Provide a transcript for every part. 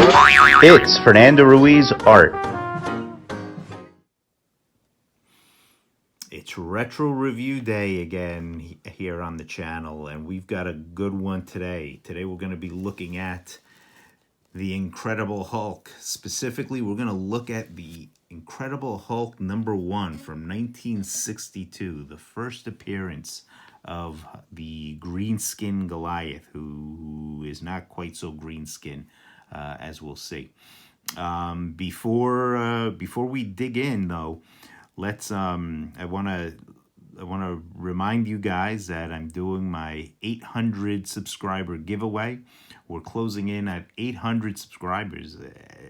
It's Fernando Ruiz Art. It's Retro Review Day again here on the channel, and we've got a good one today. Today we're going to be looking at the Incredible Hulk. Specifically, we're going to look at the Incredible Hulk #1 from 1962, the first appearance of the Grayskin Goliath, who is not quite so green skin, as we'll see. Before we dig in, though, let's I want to remind you guys that I'm doing my 800 subscriber giveaway. We're closing in at 800 subscribers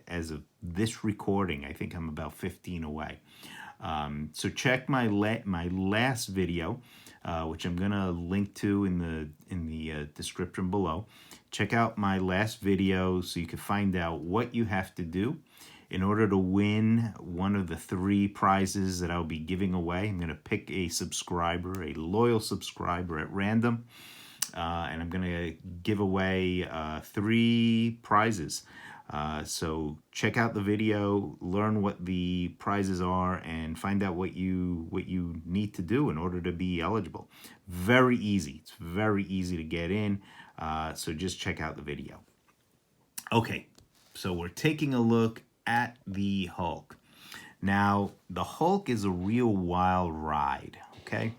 as of this recording. I think I'm about 15 away. So check my last video, which I'm gonna link to in the description below. Check out my last video so you can find out what you have to do in order to win one of the 3 prizes that I'll be giving away. I'm gonna pick a subscriber, a loyal subscriber at random, and I'm gonna give away 3 prizes. So check out the video, learn what the prizes are, and find out what you need to do in order to be eligible. Very easy. It's very easy to get in. So just check out the video. Okay, so we're taking a look at the Hulk. Now, the Hulk is a real wild ride. Okay.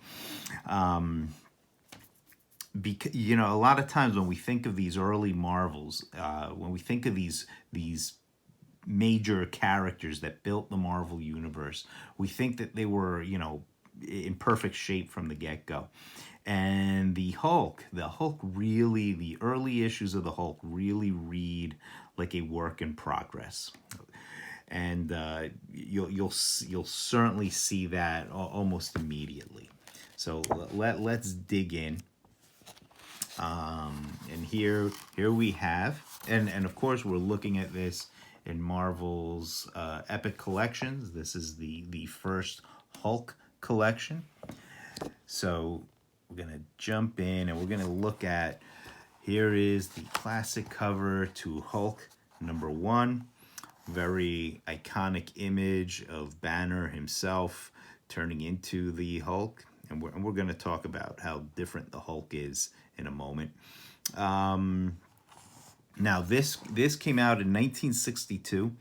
Because, you know, a lot of times when we think of these early Marvels, when we think of these major characters that built the Marvel universe, we think that they were, you know, in perfect shape from the get-go. And the Hulk really, the early issues of the Hulk really read like a work in progress. And you'll certainly see that almost immediately. So let's dig in. And here we have, and of course we're looking at this in Marvel's Epic Collections. This is the first Hulk collection. So we're gonna jump in and we're gonna look at, here is the classic cover to Hulk #1. Very iconic image of Banner himself turning into the Hulk. And we're going to talk about how different the Hulk is in a moment. Now, this came out in 1962.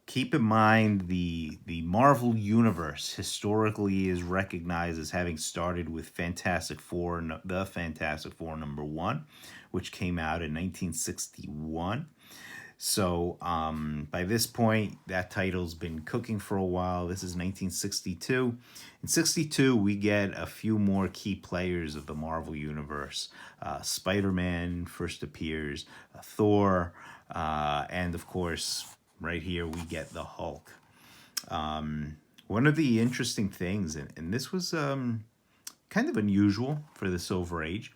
Keep in mind the Marvel Universe historically is recognized as having started with Fantastic Four, the Fantastic Four #1, which came out in 1961. So by this point, that title's been cooking for a while. This is 1962. In 62, we get a few more key players of the Marvel Universe. Spider-Man first appears, Thor, and of course, right here we get the Hulk. One of the interesting things, and this was kind of unusual for the Silver Age,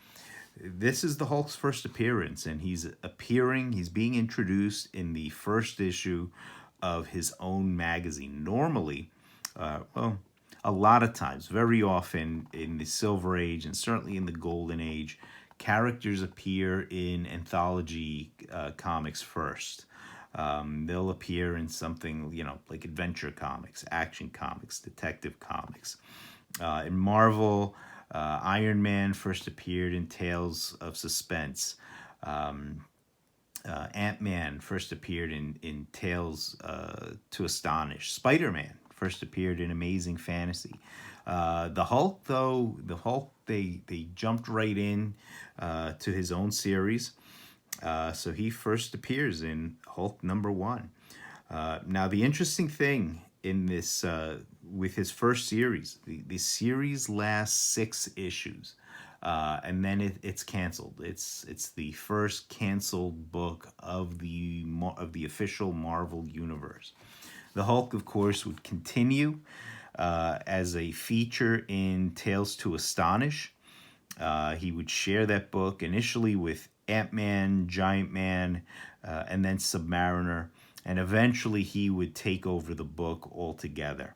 this is the Hulk's first appearance, and he's being introduced in the first issue of his own magazine. Normally, a lot of times, very often in the Silver Age, and certainly in the Golden Age, characters appear in anthology comics first. They'll appear in something, you know, like adventure comics, action comics, detective comics. In Marvel, Iron Man first appeared in Tales of Suspense. Ant-Man first appeared in Tales to Astonish. Spider-Man first appeared in Amazing Fantasy. The Hulk, though, they jumped right in to his own series. So he first appears in Hulk #1. Now, the interesting thing in this, with his first series, the series lasts 6 issues, and then it's canceled. It's the first canceled book of the official Marvel universe. The Hulk, of course, would continue as a feature in Tales to Astonish. He would share that book initially with Ant-Man, Giant Man, and then Submariner, and eventually he would take over the book altogether.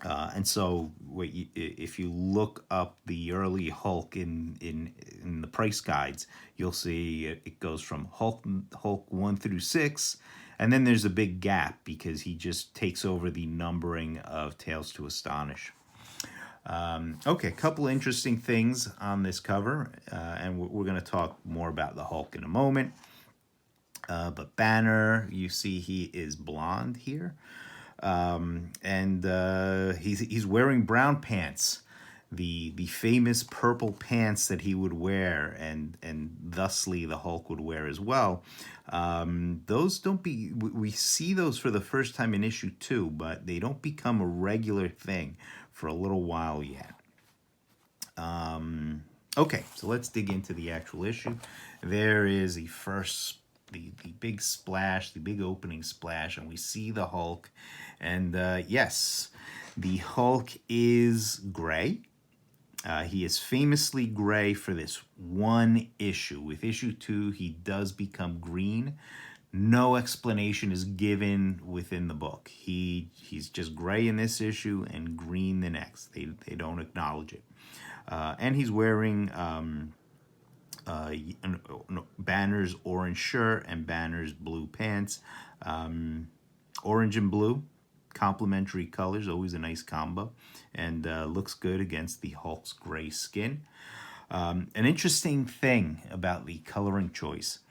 And so, if you look up the early Hulk in the price guides, you'll see it goes from Hulk 1 through 6, and then there's a big gap because he just takes over the numbering of Tales to Astonish. Okay, a couple interesting things on this cover, and we're going to talk more about the Hulk in a moment. But Banner, you see he is blonde here, and he's wearing brown pants, the famous purple pants that he would wear, and thusly the Hulk would wear as well. Those don't be we see those for the first time in issue 2, but they don't become a regular thing for a little while yet. Okay, so let's dig into the actual issue. There is the big splash, the big opening splash, and we see the Hulk. And yes, the Hulk is gray. He is famously gray for this one issue. With issue 2, he does become green. No explanation is given within the book. He's just gray in this issue and green the next. They don't acknowledge it. And he's wearing Banner's orange shirt and Banner's blue pants. Orange and blue, complementary colors, always a nice combo, and looks good against the Hulk's gray skin. An interesting thing about the coloring choice.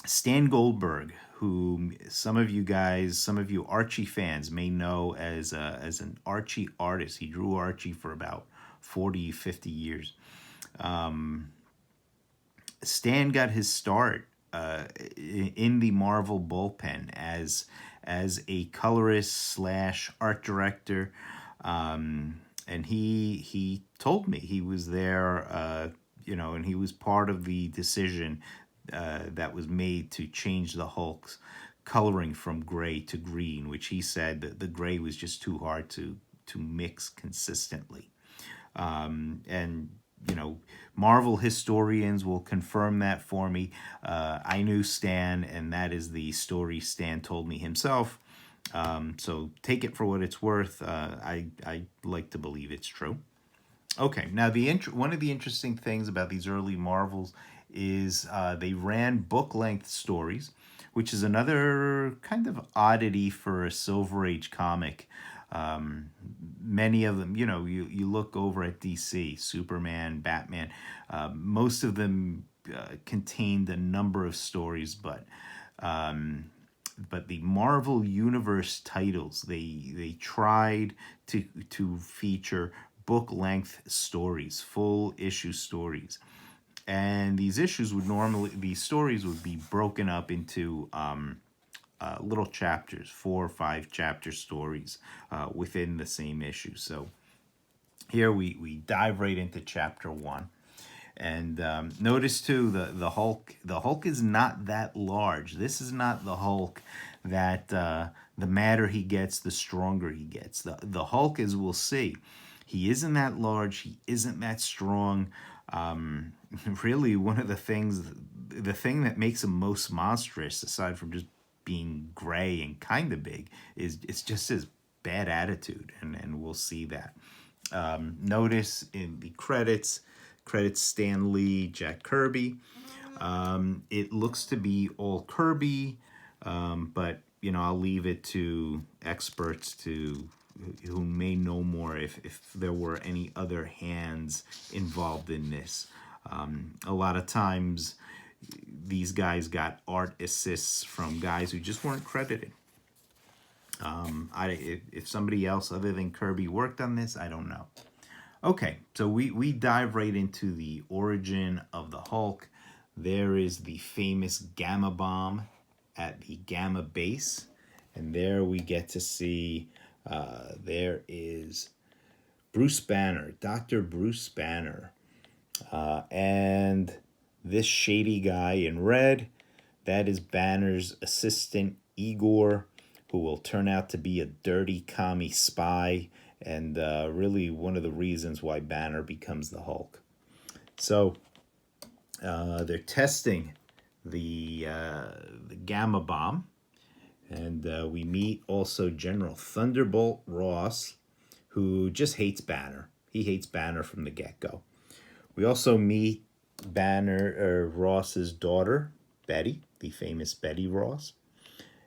Stan Goldberg, who some of you Archie fans may know as an Archie artist. He drew Archie for about 40, 50 years. Stan got his start in the Marvel bullpen as a colorist slash art director, and he told me he was there, and he was part of the decision that was made to change the Hulk's coloring from gray to green, which he said that the gray was just too hard to mix consistently. And Marvel historians will confirm that for me. I knew Stan, and that is the story Stan told me himself. So take it for what it's worth. I like to believe it's true. Okay, now one of the interesting things about these early Marvels is they ran book-length stories, which is another kind of oddity for a Silver Age comic. Many of them, you look over at DC, Superman, Batman, most of them contained a number of stories, but the Marvel Universe titles, they tried to feature book-length stories, full issue stories. And these stories would be broken up into little chapters, 4 or 5 chapter stories within the same issue. So here we dive right into chapter 1. And notice too, the Hulk is not that large. This is not the Hulk that the madder he gets, the stronger he gets. The Hulk, as we'll see, he isn't that large. He isn't that strong. Really, one of the thing that makes him most monstrous, aside from just being gray and kind of big, is it's just his bad attitude, and we'll see that. Notice in the credits Stan Lee, Jack Kirby. It looks to be all Kirby, but I'll leave it to experts who may know more if there were any other hands involved in this. A lot of times these guys got art assists from guys who just weren't credited. If somebody else other than Kirby worked on this, I don't know. Okay, so we dive right into the origin of the Hulk. There is the famous Gamma Bomb at the Gamma base, and there we get to see there is Bruce Banner, Dr. Bruce Banner, and this shady guy in red, that is Banner's assistant Igor, who will turn out to be a dirty commie spy, and really one of the reasons why Banner becomes the Hulk. So they're testing the Gamma Bomb, And we meet also General Thunderbolt Ross, who just hates Banner. He hates Banner from the get-go. We also meet Ross's daughter, Betty, the famous Betty Ross.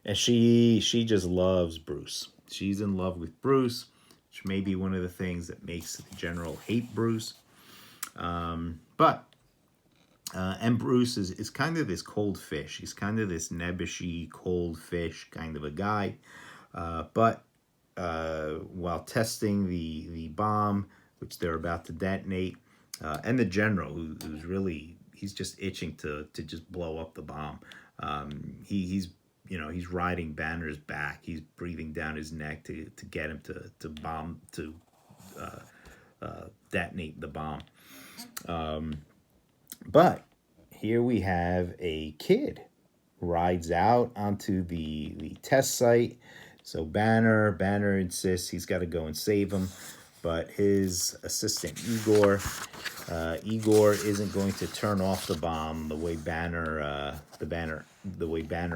And she just loves Bruce. She's in love with Bruce, which may be one of the things that makes the General hate Bruce. But and Bruce is kind of this cold fish. He's kind of this nebbishy, cold fish kind of a guy. But while testing the bomb, which they're about to detonate, and the general, who's really, he's just itching to just blow up the bomb. He's riding Banner's back. He's breathing down his neck to get him to detonate the bomb. But here we have a kid rides out onto the test site. So Banner insists he's got to go and save him, but his assistant Igor isn't going to turn off the bomb the way Banner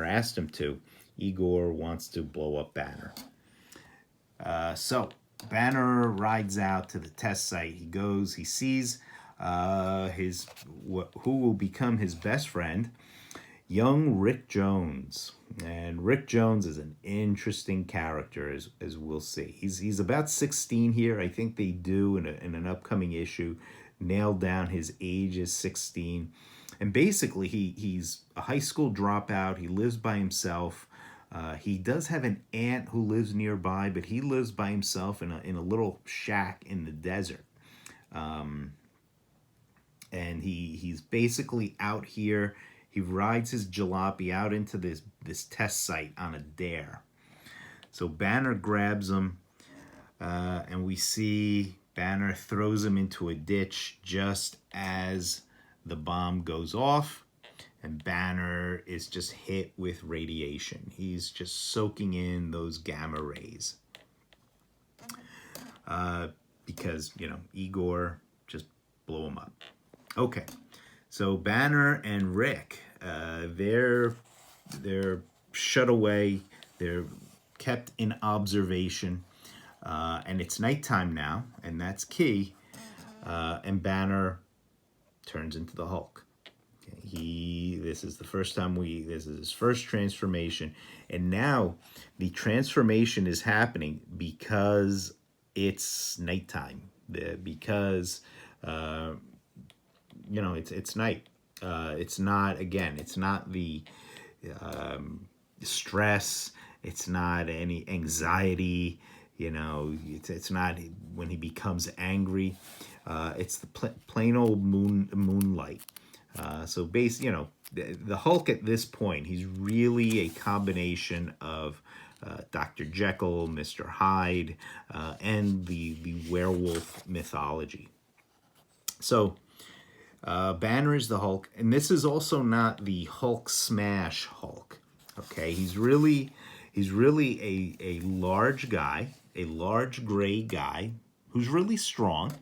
asked him to. Igor wants to blow up Banner. So Banner rides out to the test site. He goes. He sees who will become his best friend, young Rick Jones. And Rick Jones is an interesting character, as we'll see. He's about 16 here. I think they do in an upcoming issue nail down his age as 16. And basically, he's a high school dropout. He lives by himself. He does have an aunt who lives nearby, but he lives by himself in a little shack in the desert. And he's basically out here. He rides his jalopy out into this test site on a dare. So Banner grabs him, and we see Banner throws him into a ditch just as the bomb goes off, and Banner is just hit with radiation. He's just soaking in those gamma rays. Because, Igor just blew him up. Okay, so Banner and Rick, they're shut away. They're kept in observation, and it's nighttime now, and that's key. And Banner turns into the Hulk. This is the first time this is his first transformation, and now the transformation is happening because it's nighttime. Because it's night. It's not the stress. It's not any anxiety. It's not when he becomes angry. It's the plain old moonlight. So the Hulk at this point, he's really a combination of Dr. Jekyll, Mr. Hyde, and the werewolf mythology. So Banner is the Hulk, and this is also not the Hulk smash Hulk. Okay, he's really a large guy, a large gray guy who's really strong,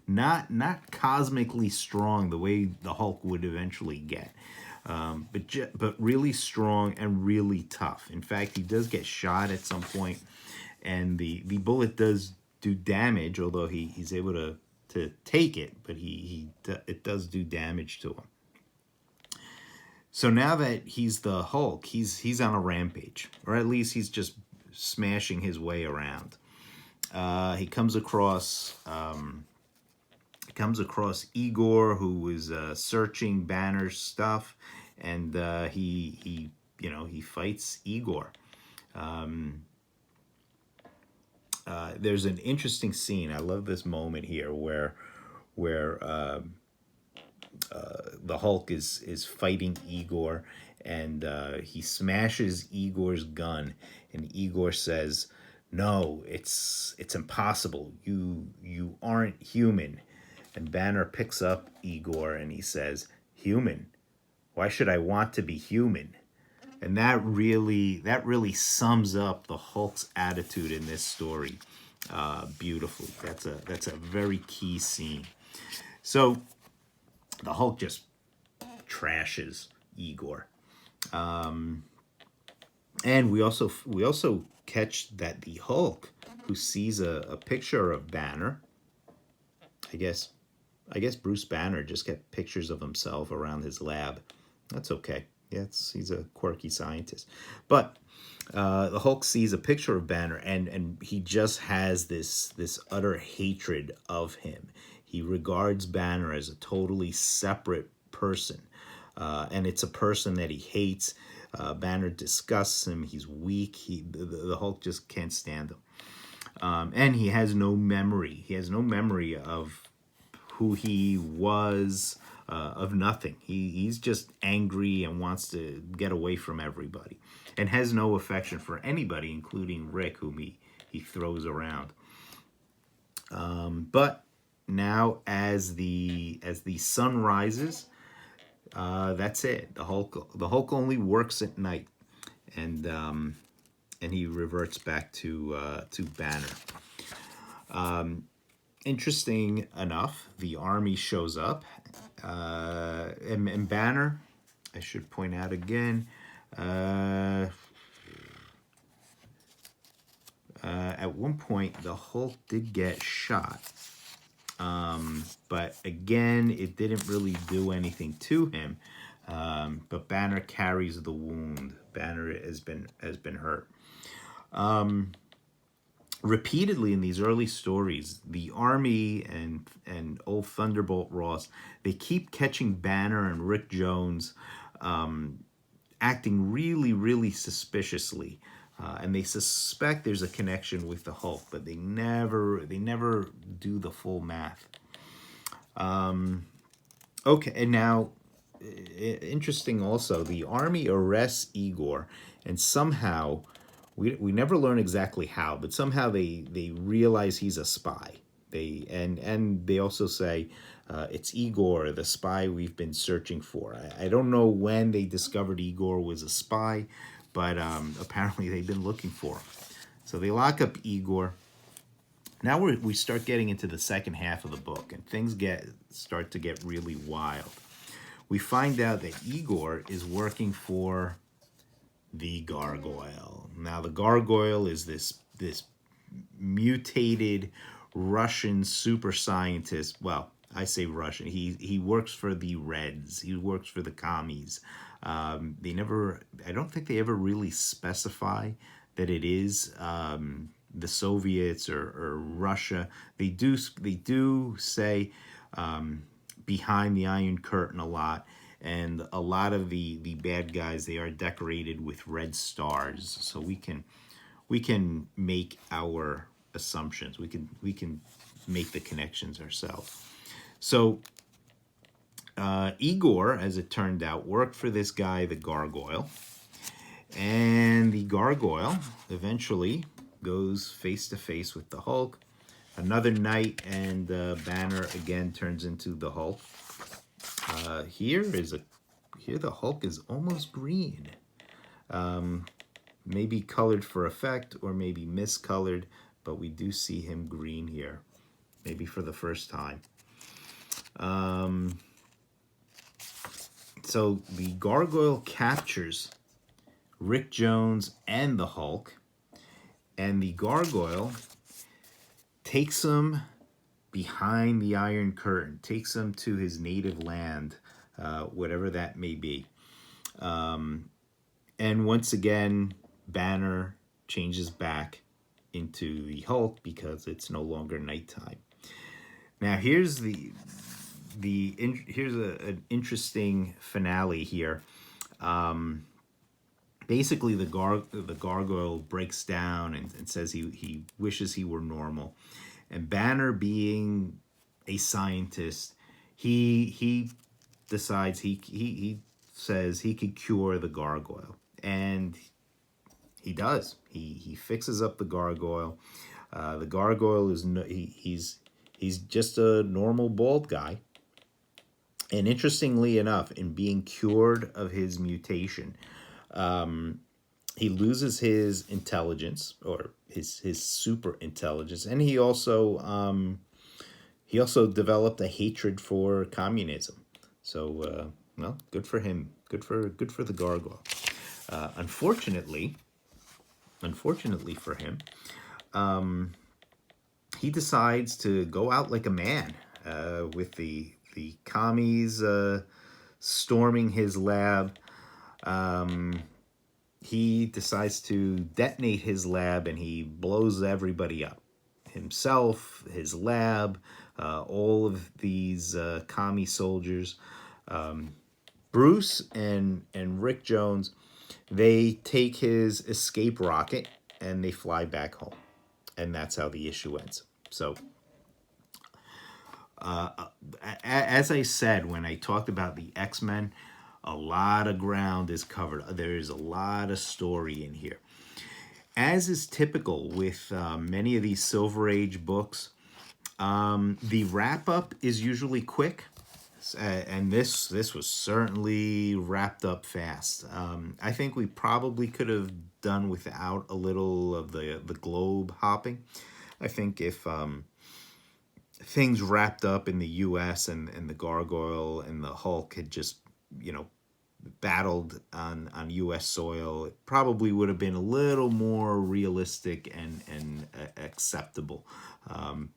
not cosmically strong the way the Hulk would eventually get, but really strong and really tough. In fact, he does get shot at some point, and the bullet does do damage, although he's able to take it, but it does do damage to him. So now that he's the Hulk, he's on a rampage, or at least he's just smashing his way around. He comes across Igor, who is searching Banner's stuff, and he fights Igor. There's an interesting scene. I love this moment here where the Hulk is fighting Igor, and he smashes Igor's gun, and Igor says, "No, it's impossible. You aren't human." And Banner picks up Igor and he says, "Human? Why should I want to be human?" And that really sums up the Hulk's attitude in this story beautifully. That's a very key scene. So the Hulk just trashes Igor. And we also catch that the Hulk, who sees a picture of Banner, I guess I guess Bruce Banner just kept pictures of himself around his lab. That's okay. Yeah, he's a quirky scientist. But the Hulk sees a picture of Banner, and he just has this utter hatred of him. He regards Banner as a totally separate person, and it's a person that he hates. Banner disgusts him. He's weak. The Hulk just can't stand him, and he has no memory. He has no memory of who he was, of nothing. He's just angry and wants to get away from everybody, and has no affection for anybody, including Rick, whom he throws around. But now, as the sun rises, that's it. The Hulk only works at night, and he reverts back to Banner. Interesting enough, the army shows up, and Banner, I should point out again, at one point the Hulk did get shot, but again it didn't really do anything to him. But Banner carries the wound. Banner has been hurt. Repeatedly in these early stories, the army and old Thunderbolt Ross, they keep catching Banner and Rick Jones acting really, really suspiciously, and they suspect there's a connection with the Hulk, but they never do the full math. Okay, and now, interesting also, the army arrests Igor, and somehow, we never learn exactly how, but somehow they realize he's a spy. And they also say, it's Igor, the spy we've been searching for. I don't know when they discovered Igor was a spy, but apparently they've been looking for him. So they lock up Igor. Now we start getting into the second half of the book, and things start to get really wild. We find out that Igor is working for the Gargoyle. Now the Gargoyle is this mutated Russian super scientist. Well, I say Russian. He works for the Reds. He works for the commies. I don't think they ever really specify that it is the Soviets or Russia. They do say behind the Iron Curtain a lot, and a lot of the bad guys, they are decorated with red stars, so we can make our assumptions. We can make the connections ourselves. So Igor, as it turned out, worked for this guy, the Gargoyle, and the Gargoyle eventually goes face to face with the Hulk. Another night, and Banner again turns into the Hulk. Here the Hulk is almost green. Maybe colored for effect, or maybe miscolored, but we do see him green here, maybe for the first time. So the Gargoyle captures Rick Jones and the Hulk, and the Gargoyle takes him behind the Iron Curtain, takes him to his native land, whatever that may be. And once again, Banner changes back into the Hulk because it's no longer nighttime. Now here's an interesting finale here. Basically, the Gargoyle breaks down and says he wishes he were normal. And Banner, being a scientist, he decides he says he could cure the Gargoyle, and he does. He fixes up the Gargoyle. The Gargoyle is he's just a normal bald guy. And interestingly enough, in being cured of his mutation, he loses his intelligence, or his super intelligence, and he also developed a hatred for communism. So well, good for him. Good for the Gargoyle. Unfortunately, unfortunately for him, he decides to go out like a man, with the commies storming his lab. He decides to detonate his lab, and he blows everybody up. Himself, his lab, all of these commie soldiers. Bruce and Rick Jones, they take his escape rocket and they fly back home. And that's how the issue ends. So, as I said when I talked about the X-Men, a lot of ground is covered. There is a lot of story in here. As is typical with many of these Silver Age books, the wrap-up is usually quick. And this was certainly wrapped up fast. I think we probably could have done without a little of the globe hopping. I think if things wrapped up in the U.S. and the Gargoyle and the Hulk had just, battled on U.S. soil, it probably would have been a little more realistic and acceptable.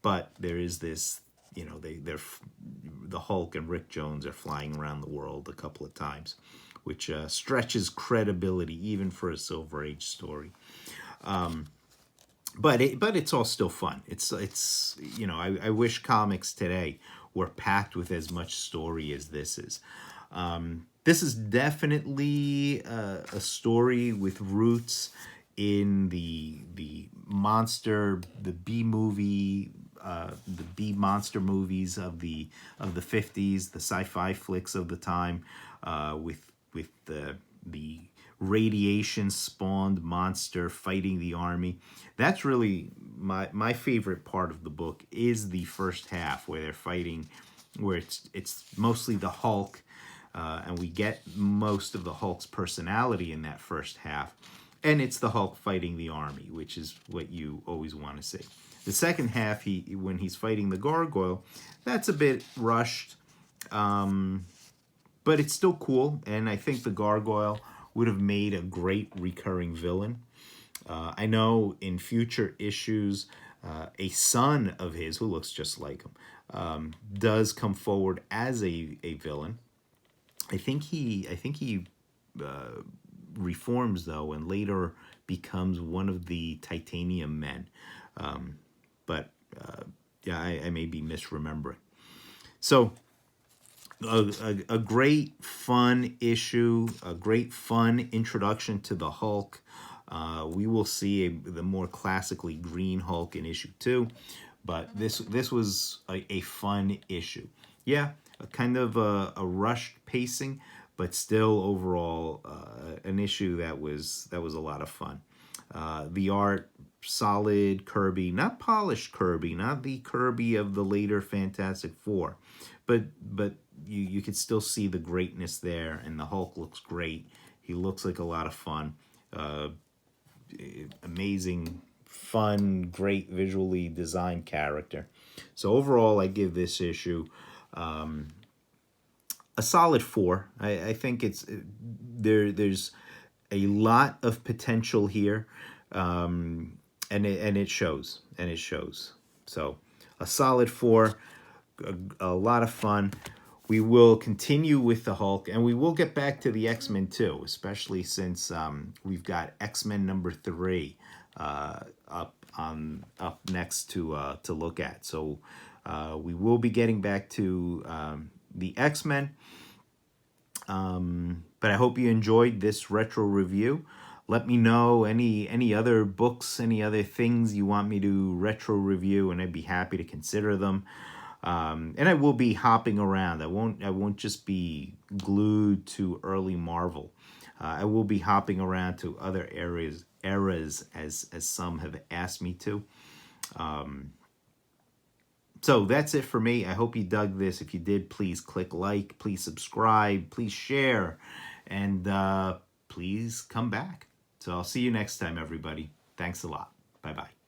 But there is this, the Hulk and Rick Jones are flying around the world a couple of times, which stretches credibility even for a Silver Age story. But it's all still fun. It's I wish comics today were packed with as much story as this is. This is definitely a story with roots in the monster, the B movie, the B monster movies of the 50s, the sci-fi flicks of the time, with the radiation spawned monster fighting the army. That's really my favorite part of the book is the first half where they're fighting, where it's mostly the Hulk, and we get most of the Hulk's personality in that first half, and it's the Hulk fighting the army, which is what you always want to see. The second half, when he's fighting the Gargoyle, that's a bit rushed, but it's still cool, and I think the Gargoyle would have made a great recurring villain. I know in future issues, a son of his who looks just like him does come forward as a villain. I think he reforms though, and later becomes one of the Titanium Men. But yeah, I may be misremembering. So a great fun issue, a great fun introduction to the Hulk. We will see the more classically green Hulk in issue 2, but this was a fun issue. Yeah, a kind of a rushed pacing, but still overall an issue that was a lot of fun. The art, solid Kirby, not polished Kirby, not the Kirby of the later Fantastic Four, but you could still see the greatness there, and the Hulk looks great. He looks like a lot of fun. Amazing, fun, great visually designed character. So overall, I give this issue a solid 4. I think it's there's a lot of potential here, and it shows, So a solid 4, a lot of fun. We will continue with the Hulk, and we will get back to the X-Men too, especially since we've got X-Men number 3 up next to look at. So we will be getting back to the X-Men. But I hope you enjoyed this retro review. Let me know any other books, any other things you want me to retro review, and I'd be happy to consider them. And I will be hopping around. I won't just be glued to early Marvel. I will be hopping around to other eras as some have asked me to. So that's it for me. I hope you dug this. If you did, please click like, please subscribe, please share, and please come back. So I'll see you next time, everybody. Thanks a lot. Bye-bye.